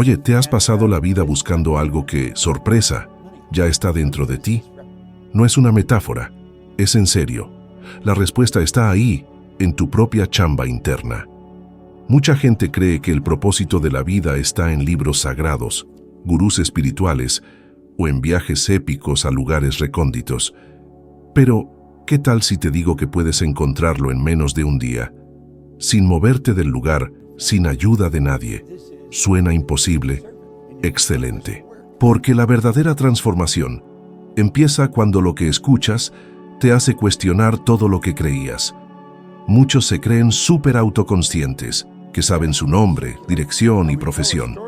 Oye, ¿te has pasado la vida buscando algo que, sorpresa, ya está dentro de ti? No es una metáfora, es en serio. La respuesta está ahí, en tu propia chamba interna. Mucha gente cree que el propósito de la vida está en libros sagrados, gurús espirituales o en viajes épicos a lugares recónditos. Pero, ¿qué tal si te digo que puedes encontrarlo en menos de un día? Sin moverte del lugar, sin ayuda de nadie. ¿Suena imposible? Excelente. Porque la verdadera transformación empieza cuando lo que escuchas te hace cuestionar todo lo que creías. Muchos se creen súper autoconscientes, que saben su nombre, dirección y profesión.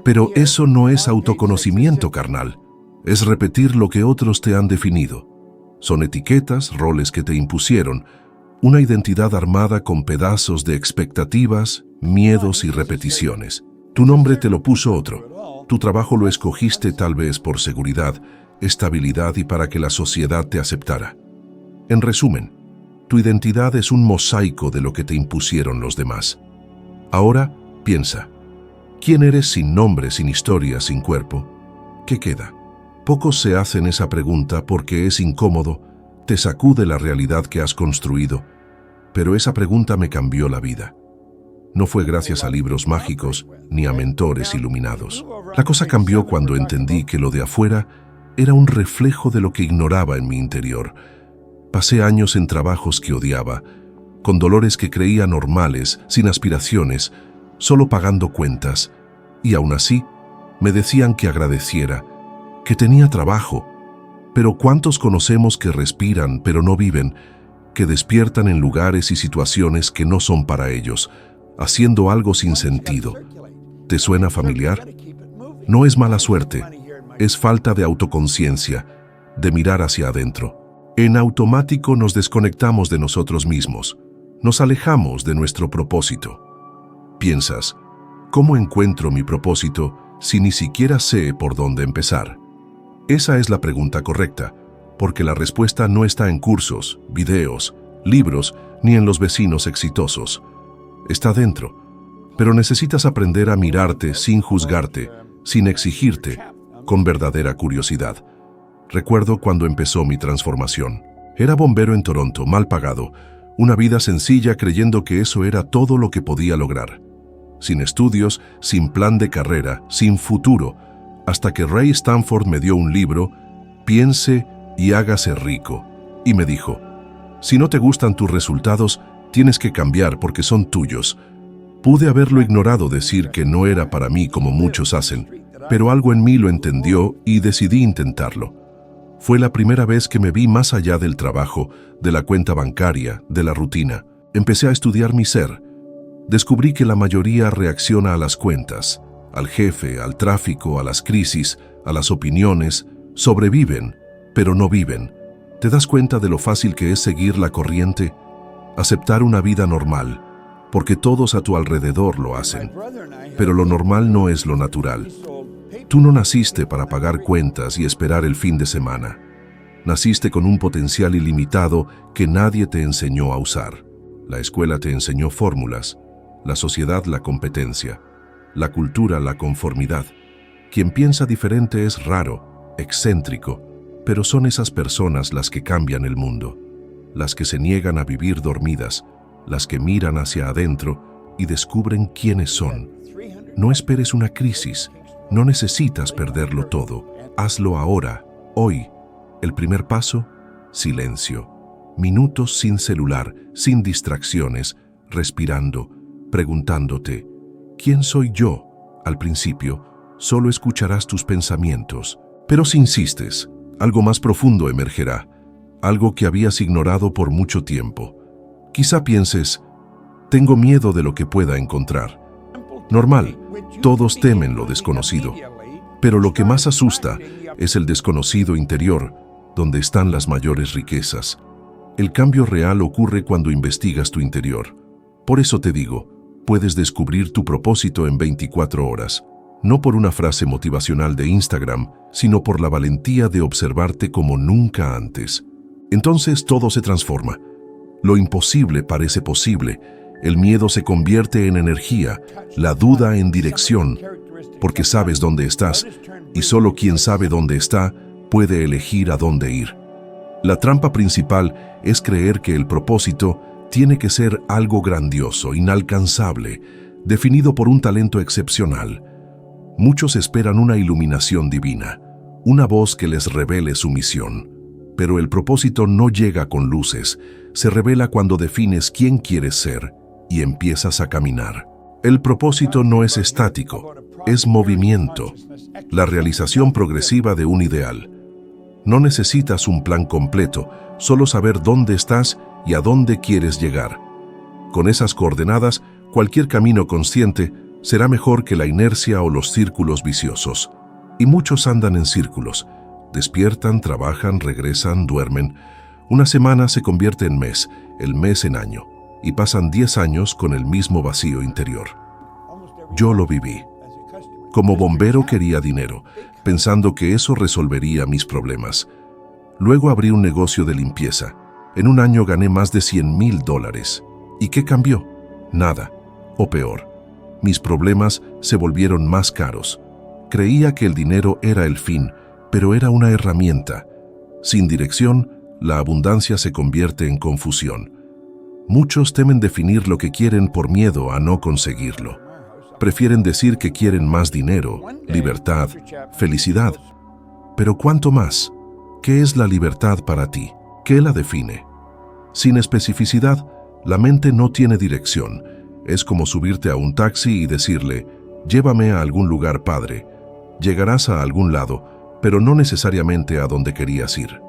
Pero eso no es autoconocimiento carnal, es repetir lo que otros te han definido. Son etiquetas, roles que te impusieron, una identidad armada con pedazos de expectativas, miedos y repeticiones. Tu nombre te lo puso otro. Tu trabajo lo escogiste tal vez por seguridad, estabilidad y para que la sociedad te aceptara. En resumen, tu identidad es un mosaico de lo que te impusieron los demás. Ahora, piensa, ¿quién eres sin nombre, sin historia, sin cuerpo? ¿Qué queda? Pocos se hacen esa pregunta porque es incómodo, te sacude la realidad que has construido, pero esa pregunta me cambió la vida. No fue gracias a libros mágicos ni a mentores iluminados. La cosa cambió cuando entendí que lo de afuera era un reflejo de lo que ignoraba en mi interior. Pasé años en trabajos que odiaba, con dolores que creía normales, sin aspiraciones, solo pagando cuentas, y aún así me decían que agradeciera, que tenía trabajo. Pero ¿cuántos conocemos que respiran pero no viven, que despiertan en lugares y situaciones que no son para ellos, haciendo algo sin sentido? ¿Te suena familiar? No es mala suerte, es falta de autoconciencia, de mirar hacia adentro. En automático nos desconectamos de nosotros mismos, nos alejamos de nuestro propósito. Piensas, ¿cómo encuentro mi propósito si ni siquiera sé por dónde empezar? Esa es la pregunta correcta, porque la respuesta no está en cursos, videos, libros, ni en los vecinos exitosos. Está dentro, pero necesitas aprender a mirarte sin juzgarte, sin exigirte, con verdadera curiosidad. Recuerdo cuando empezó mi transformación. Era bombero en Toronto, mal pagado, una vida sencilla creyendo que eso era todo lo que podía lograr. Sin estudios, sin plan de carrera, sin futuro, hasta que Ray Stanford me dio un libro, Piense y hágase rico, y me dijo, si no te gustan tus resultados, tienes que cambiar porque son tuyos. Pude haberlo ignorado, decir que no era para mí como muchos hacen, pero algo en mí lo entendió y decidí intentarlo. Fue la primera vez que me vi más allá del trabajo, de la cuenta bancaria, de la rutina. Empecé a estudiar mi ser. Descubrí que la mayoría reacciona a las cuentas, al jefe, al tráfico, a las crisis, a las opiniones, sobreviven, pero no viven. ¿Te das cuenta de lo fácil que es seguir la corriente? Aceptar una vida normal, porque todos a tu alrededor lo hacen. Pero lo normal no es lo natural. Tú no naciste para pagar cuentas y esperar el fin de semana. Naciste con un potencial ilimitado que nadie te enseñó a usar. La escuela te enseñó fórmulas, la sociedad la competencia, la cultura la conformidad. Quien piensa diferente es raro, excéntrico, pero son esas personas las que cambian el mundo, las que se niegan a vivir dormidas, las que miran hacia adentro y descubren quiénes son. No esperes una crisis, no necesitas perderlo todo. Hazlo ahora, hoy. El primer paso, silencio. Minutos sin celular, sin distracciones, respirando, preguntándote, ¿quién soy yo? Al principio, solo escucharás tus pensamientos, pero si insistes, algo más profundo emergerá, algo que habías ignorado por mucho tiempo. Quizá pienses, tengo miedo de lo que pueda encontrar. Normal, todos temen lo desconocido, pero lo que más asusta es el desconocido interior, donde están las mayores riquezas. El cambio real ocurre cuando investigas tu interior. Por eso te digo, puedes descubrir tu propósito en 24 horas, no por una frase motivacional de Instagram, sino por la valentía de observarte como nunca antes. Entonces todo se transforma. Lo imposible parece posible. El miedo se convierte en energía, la duda en dirección, porque sabes dónde estás, y solo quien sabe dónde está puede elegir a dónde ir. La trampa principal es creer que el propósito tiene que ser algo grandioso, inalcanzable, definido por un talento excepcional. Muchos esperan una iluminación divina, una voz que les revele su misión. Pero el propósito no llega con luces, se revela cuando defines quién quieres ser y empiezas a caminar. El propósito no es estático, es movimiento, la realización progresiva de un ideal. No necesitas un plan completo, solo saber dónde estás y a dónde quieres llegar. Con esas coordenadas, cualquier camino consciente será mejor que la inercia o los círculos viciosos. Y muchos andan en círculos. Despiertan, trabajan, regresan, duermen. Una semana se convierte en mes, el mes en año, y pasan 10 años con el mismo vacío interior. Yo lo viví. Como bombero quería dinero, pensando que eso resolvería mis problemas. Luego abrí un negocio de limpieza. En un año gané más de $100,000. ¿Y qué cambió? Nada. O peor, mis problemas se volvieron más caros. Creía que el dinero era el fin, pero era una herramienta. Sin dirección, la abundancia se convierte en confusión. Muchos temen definir lo que quieren por miedo a no conseguirlo. Prefieren decir que quieren más dinero, libertad, felicidad. Pero ¿cuánto más? ¿Qué es la libertad para ti? ¿Qué la define? Sin especificidad, la mente no tiene dirección. Es como subirte a un taxi y decirle, llévame a algún lugar padre. Llegarás a algún lado, pero no necesariamente a donde querías ir.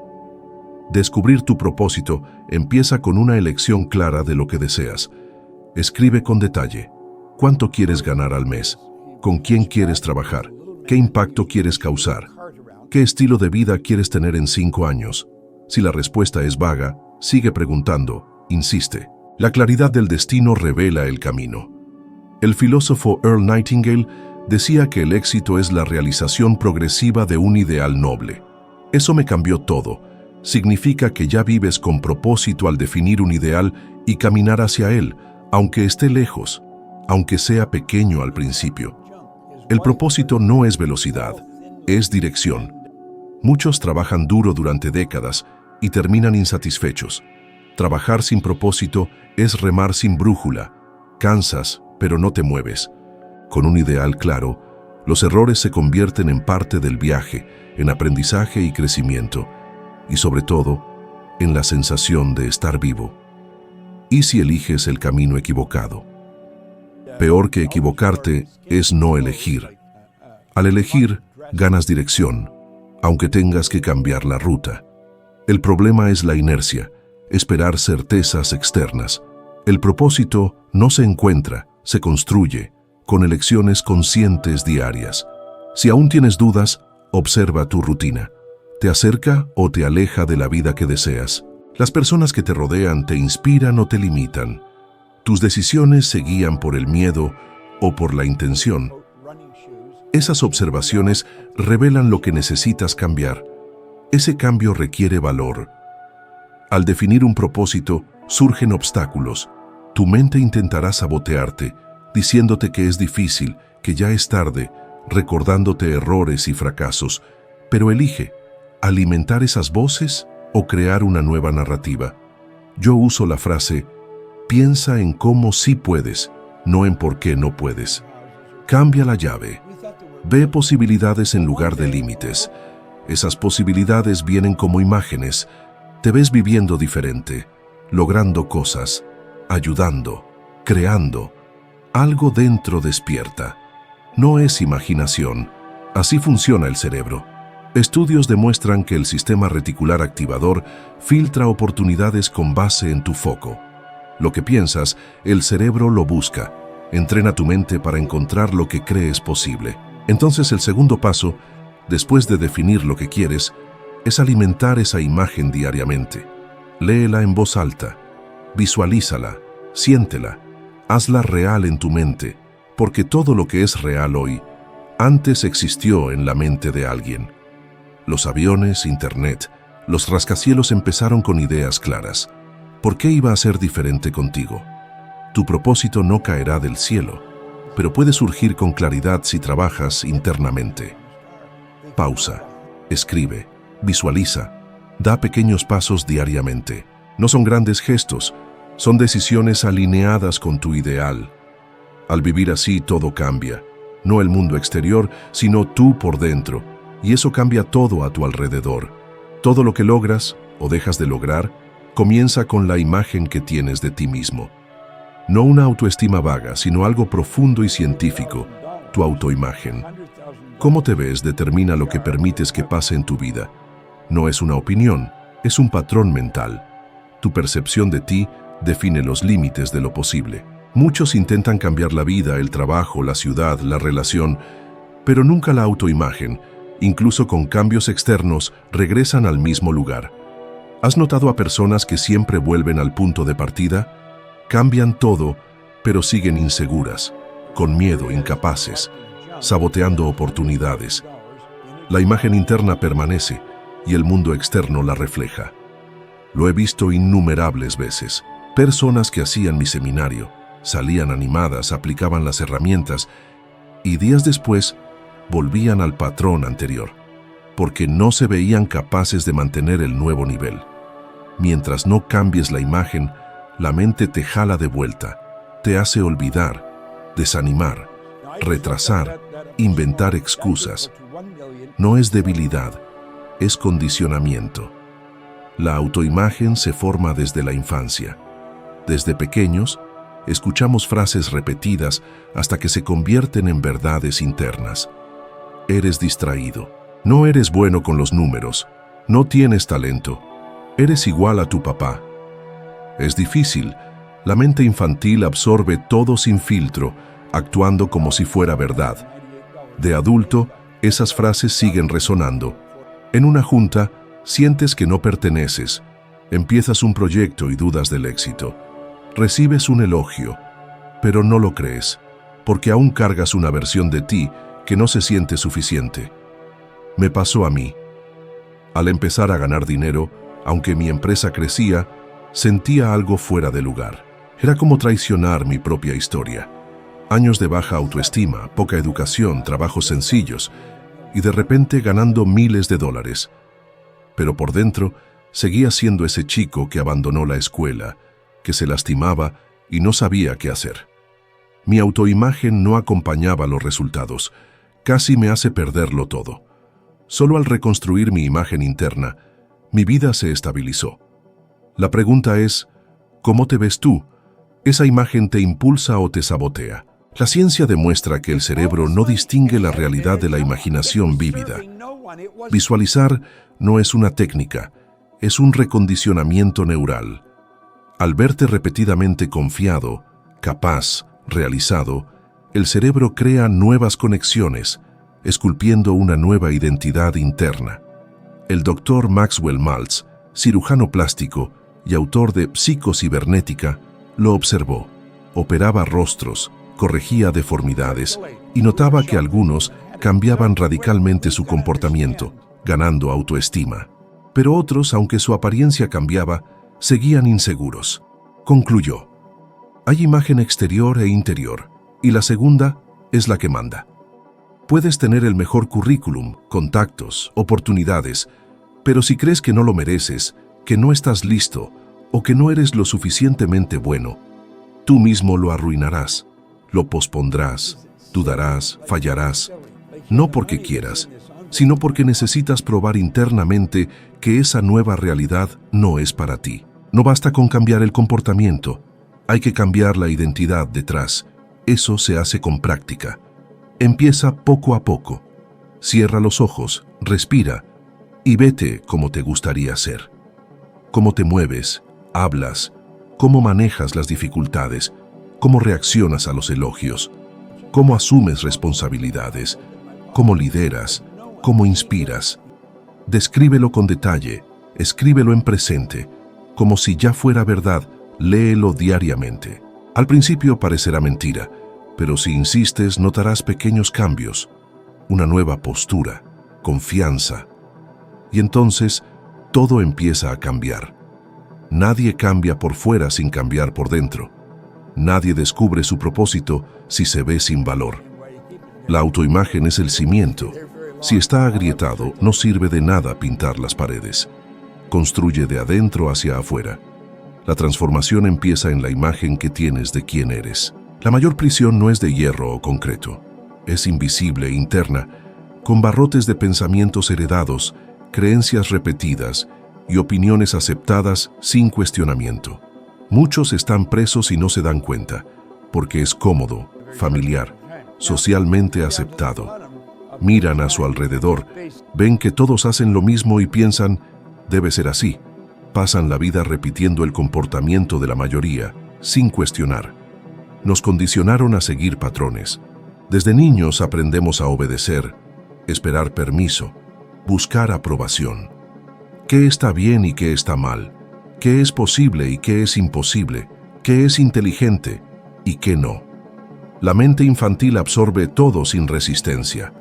Descubrir tu propósito empieza con una elección clara de lo que deseas. Escribe con detalle. ¿Cuánto quieres ganar al mes? ¿Con quién quieres trabajar? ¿Qué impacto quieres causar? ¿Qué estilo de vida quieres tener en 5 años? Si la respuesta es vaga, sigue preguntando, insiste. La claridad del destino revela el camino. El filósofo Earl Nightingale decía que el éxito es la realización progresiva de un ideal noble. Eso me cambió todo. Significa que ya vives con propósito al definir un ideal y caminar hacia él, aunque esté lejos, aunque sea pequeño al principio. El propósito no es velocidad, es dirección. Muchos trabajan duro durante décadas y terminan insatisfechos. Trabajar sin propósito es remar sin brújula. Cansas, pero no te mueves. Con un ideal claro, los errores se convierten en parte del viaje, en aprendizaje y crecimiento, y sobre todo, en la sensación de estar vivo. ¿Y si eliges el camino equivocado? Peor que equivocarte es no elegir. Al elegir, ganas dirección, aunque tengas que cambiar la ruta. El problema es la inercia, esperar certezas externas. El propósito no se encuentra, se construye, con elecciones conscientes diarias. Si aún tienes dudas, observa tu rutina. ¿Te acerca o te aleja de la vida que deseas? Las personas que te rodean te inspiran o te limitan. Tus decisiones se guían por el miedo o por la intención. Esas observaciones revelan lo que necesitas cambiar. Ese cambio requiere valor. Al definir un propósito, surgen obstáculos. Tu mente intentará sabotearte, diciéndote que es difícil, que ya es tarde, recordándote errores y fracasos. Pero elige, alimentar esas voces o crear una nueva narrativa. Yo uso la frase, piensa en cómo sí puedes, no en por qué no puedes. Cambia la llave. Ve posibilidades en lugar de límites. Esas posibilidades vienen como imágenes. Te ves viviendo diferente, logrando cosas, ayudando, creando. Algo dentro despierta. No es imaginación. Así funciona el cerebro. Estudios demuestran que el sistema reticular activador filtra oportunidades con base en tu foco. Lo que piensas, el cerebro lo busca. Entrena tu mente para encontrar lo que crees posible. Entonces el segundo paso, después de definir lo que quieres, es alimentar esa imagen diariamente. Léela en voz alta, visualízala, siéntela, hazla real en tu mente, porque todo lo que es real hoy, antes existió en la mente de alguien. Los aviones, internet, los rascacielos empezaron con ideas claras. ¿Por qué iba a ser diferente contigo? Tu propósito no caerá del cielo. pero puede surgir con claridad si trabajas internamente. Pausa, escribe, visualiza, da pequeños pasos diariamente. No son grandes gestos, son decisiones alineadas con tu ideal. Al vivir así todo cambia, no el mundo exterior, sino tú por dentro, y eso cambia todo a tu alrededor. Todo lo que logras o dejas de lograr comienza con la imagen que tienes de ti mismo. No una autoestima vaga, sino algo profundo y científico, tu autoimagen. Cómo te ves determina lo que permites que pase en tu vida. No es una opinión, es un patrón mental. Tu percepción de ti define los límites de lo posible. Muchos intentan cambiar la vida, el trabajo, la ciudad, la relación, pero nunca la autoimagen. Incluso con cambios externos, regresan al mismo lugar. ¿Has notado a personas que siempre vuelven al punto de partida? Cambian todo, pero siguen inseguras, con miedo, incapaces, saboteando oportunidades. La imagen interna permanece y el mundo externo la refleja. Lo he visto innumerables veces. Personas que hacían mi seminario, salían animadas, aplicaban las herramientas y días después volvían al patrón anterior, porque no se veían capaces de mantener el nuevo nivel. Mientras no cambies la imagen, la mente te jala de vuelta, te hace olvidar, desanimar, retrasar, inventar excusas. No es debilidad, es condicionamiento. La autoimagen se forma desde la infancia. Desde pequeños, escuchamos frases repetidas hasta que se convierten en verdades internas. Eres distraído, no eres bueno con los números, no tienes talento, eres igual a tu papá. Es difícil, la mente infantil absorbe todo sin filtro, actuando como si fuera verdad. De adulto, esas frases siguen resonando. En una junta, sientes que no perteneces, empiezas un proyecto y dudas del éxito. Recibes un elogio, pero no lo crees, porque aún cargas una versión de ti que no se siente suficiente. Me pasó a mí. Al empezar a ganar dinero, aunque mi empresa crecía, sentía algo fuera de lugar. Era como traicionar mi propia historia. Años de baja autoestima, poca educación, trabajos sencillos, y de repente ganando miles de dólares. Pero por dentro, seguía siendo ese chico que abandonó la escuela, que se lastimaba y no sabía qué hacer. Mi autoimagen no acompañaba los resultados, casi me hace perderlo todo. Solo al reconstruir mi imagen interna, mi vida se estabilizó. La pregunta es, ¿cómo te ves tú? ¿Esa imagen te impulsa o te sabotea? La ciencia demuestra que el cerebro no distingue la realidad de la imaginación vívida. Visualizar no es una técnica, es un recondicionamiento neural. Al verte repetidamente confiado, capaz, realizado, el cerebro crea nuevas conexiones, esculpiendo una nueva identidad interna. El doctor Maxwell Maltz, cirujano plástico y autor de Psicocibernética, lo observó. Operaba rostros, corregía deformidades y notaba que algunos cambiaban radicalmente su comportamiento, ganando autoestima. Pero otros, aunque su apariencia cambiaba, seguían inseguros. Concluyó: hay imagen exterior e interior, y la segunda es la que manda. Puedes tener el mejor currículum, contactos, oportunidades, pero si crees que no lo mereces, que no estás listo o que no eres lo suficientemente bueno, tú mismo lo arruinarás, lo pospondrás, dudarás, fallarás, no porque quieras, sino porque necesitas probar internamente que esa nueva realidad no es para ti. No basta con cambiar el comportamiento, hay que cambiar la identidad detrás. Eso se hace con práctica. Empieza poco a poco. Cierra los ojos, respira y vete como te gustaría ser. Cómo te mueves, hablas, cómo manejas las dificultades, cómo reaccionas a los elogios, cómo asumes responsabilidades, cómo lideras, cómo inspiras. Descríbelo con detalle, escríbelo en presente, como si ya fuera verdad, léelo diariamente. Al principio parecerá mentira, pero si insistes notarás pequeños cambios, una nueva postura, confianza. Y entonces todo empieza a cambiar. Nadie cambia por fuera sin cambiar por dentro. Nadie descubre su propósito si se ve sin valor. La autoimagen es el cimiento. Si está agrietado, no sirve de nada pintar las paredes. Construye de adentro hacia afuera. La transformación empieza en la imagen que tienes de quién eres. La mayor prisión no es de hierro o concreto. Es invisible e interna, con barrotes de pensamientos heredados, creencias repetidas y opiniones aceptadas sin cuestionamiento. Muchos están presos y no se dan cuenta, porque es cómodo, familiar, socialmente aceptado. Miran a su alrededor, ven que todos hacen lo mismo y piensan, debe ser así. Pasan la vida repitiendo el comportamiento de la mayoría, sin cuestionar. Nos condicionaron a seguir patrones. Desde niños aprendemos a obedecer, esperar permiso, buscar aprobación. ¿Qué está bien y qué está mal? ¿Qué es posible y qué es imposible? ¿Qué es inteligente y qué no? La mente infantil absorbe todo sin resistencia.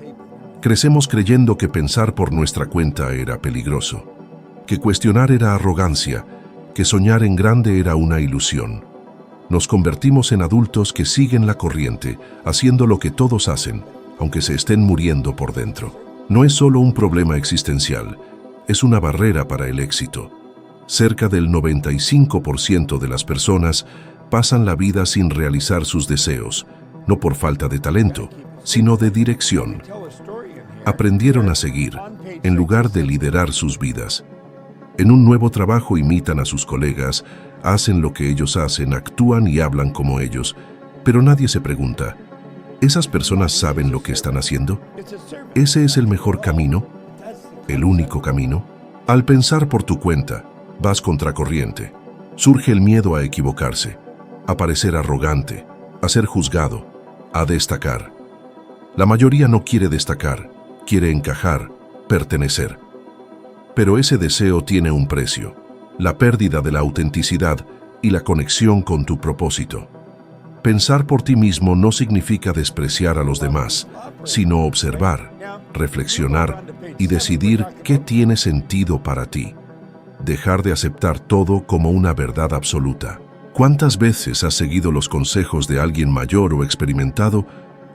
Crecemos creyendo que pensar por nuestra cuenta era peligroso, que cuestionar era arrogancia, que soñar en grande era una ilusión. Nos convertimos en adultos que siguen la corriente, haciendo lo que todos hacen, aunque se estén muriendo por dentro. No es solo un problema existencial, es una barrera para el éxito. Cerca del 95% de las personas pasan la vida sin realizar sus deseos, no por falta de talento, sino de dirección. Aprendieron a seguir, en lugar de liderar sus vidas. En un nuevo trabajo imitan a sus colegas, hacen lo que ellos hacen, actúan y hablan como ellos, pero nadie se pregunta, ¿esas personas saben lo que están haciendo? ¿Ese es el mejor camino? ¿El único camino? Al pensar por tu cuenta, vas contracorriente. Surge el miedo a equivocarse, a parecer arrogante, a ser juzgado, a destacar. La mayoría no quiere destacar, quiere encajar, pertenecer. Pero ese deseo tiene un precio, la pérdida de la autenticidad y la conexión con tu propósito. Pensar por ti mismo no significa despreciar a los demás, sino observar, reflexionar y decidir qué tiene sentido para ti. Dejar de aceptar todo como una verdad absoluta. ¿Cuántas veces has seguido los consejos de alguien mayor o experimentado,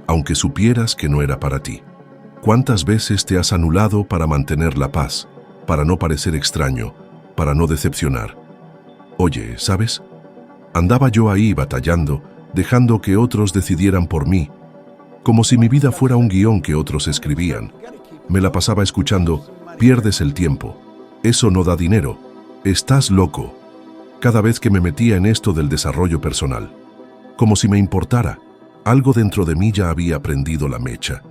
aunque supieras que no era para ti? ¿Cuántas veces te has anulado para mantener la paz, para no parecer extraño, para no decepcionar? Oye, ¿sabes? Andaba yo ahí batallando, dejando que otros decidieran por mí, como si mi vida fuera un guión que otros escribían. Me la pasaba escuchando, pierdes el tiempo, eso no da dinero, estás loco. Cada vez que me metía en esto del desarrollo personal, como si me importara, algo dentro de mí ya había prendido la mecha.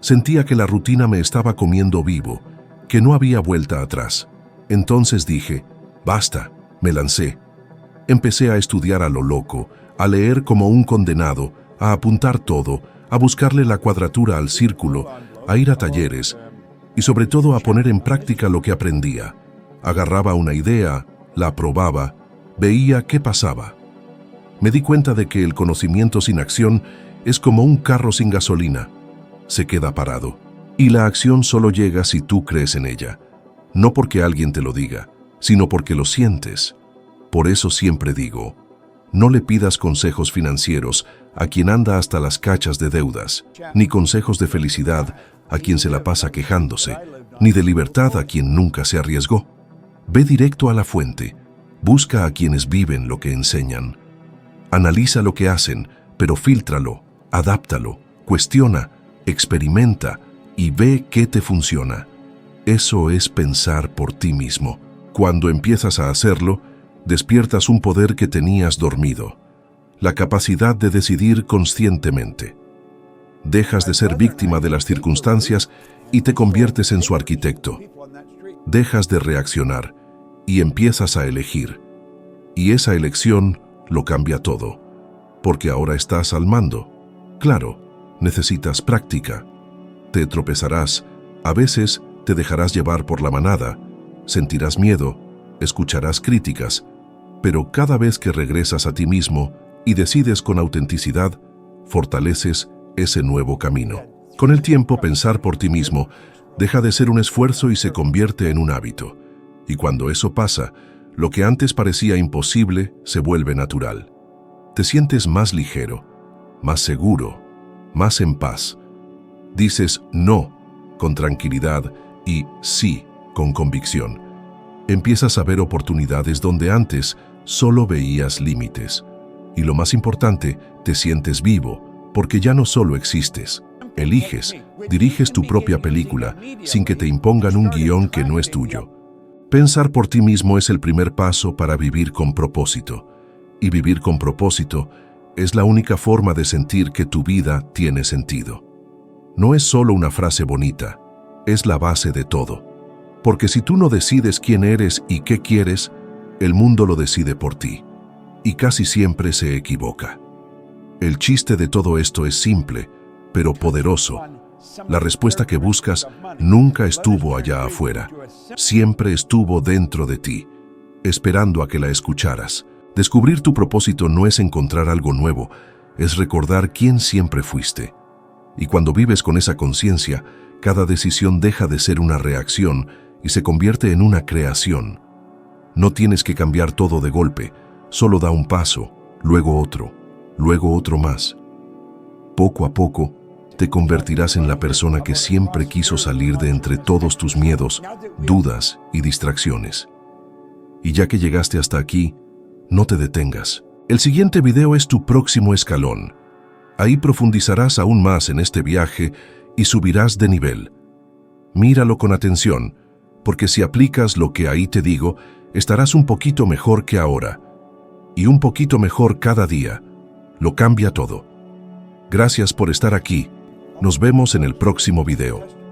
Sentía que la rutina me estaba comiendo vivo, que no había vuelta atrás. Entonces dije, basta, me lancé. Empecé a estudiar a lo loco, a leer como un condenado, a apuntar todo, a buscarle la cuadratura al círculo, a ir a talleres y sobre todo a poner en práctica lo que aprendía. Agarraba una idea, la probaba, veía qué pasaba. Me di cuenta de que el conocimiento sin acción es como un carro sin gasolina. Se queda parado. Y la acción solo llega si tú crees en ella. No porque alguien te lo diga, sino porque lo sientes. Por eso siempre digo, no le pidas consejos financieros a quien anda hasta las cachas de deudas, ni consejos de felicidad a quien se la pasa quejándose, ni de libertad a quien nunca se arriesgó. Ve directo a la fuente, busca a quienes viven lo que enseñan. Analiza lo que hacen, pero fíltralo, adáptalo, cuestiona, experimenta y ve qué te funciona. Eso es pensar por ti mismo. Cuando empiezas a hacerlo, despiertas un poder que tenías dormido, la capacidad de decidir conscientemente. Dejas de ser víctima de las circunstancias y te conviertes en su arquitecto. Dejas de reaccionar y empiezas a elegir. Y esa elección lo cambia todo, porque ahora estás al mando. Claro, necesitas práctica. Te tropezarás, a veces te dejarás llevar por la manada, sentirás miedo, escucharás críticas, pero cada vez que regresas a ti mismo y decides con autenticidad, fortaleces ese nuevo camino. Con el tiempo, pensar por ti mismo deja de ser un esfuerzo y se convierte en un hábito. Y cuando eso pasa, lo que antes parecía imposible se vuelve natural. te sientes más ligero, más seguro, más en paz. Dices no con tranquilidad y sí con convicción. Empiezas a ver oportunidades donde antes solo veías límites. Y lo más importante, te sientes vivo, porque ya no solo existes. Eliges, diriges tu propia película, sin que te impongan un guión que no es tuyo. Pensar por ti mismo es el primer paso para vivir con propósito. Y vivir con propósito es la única forma de sentir que tu vida tiene sentido. No es solo una frase bonita, es la base de todo. Porque si tú no decides quién eres y qué quieres, el mundo lo decide por ti. Y casi siempre se equivoca. El chiste de todo esto es simple, pero poderoso. La respuesta que buscas nunca estuvo allá afuera. Siempre estuvo dentro de ti, esperando a que la escucharas. Descubrir tu propósito no es encontrar algo nuevo, es recordar quién siempre fuiste. Y cuando vives con esa conciencia, cada decisión deja de ser una reacción y se convierte en una creación. No tienes que cambiar todo de golpe, solo da un paso, luego otro más. Poco a poco, te convertirás en la persona que siempre quiso salir de entre todos tus miedos, dudas y distracciones. Y ya que llegaste hasta aquí, no te detengas. El siguiente video es tu próximo escalón. Ahí profundizarás aún más en este viaje y subirás de nivel. Míralo con atención, porque si aplicas lo que ahí te digo, estarás un poquito mejor que ahora. Y un poquito mejor cada día. Lo cambia todo. Gracias por estar aquí. Nos vemos en el próximo video.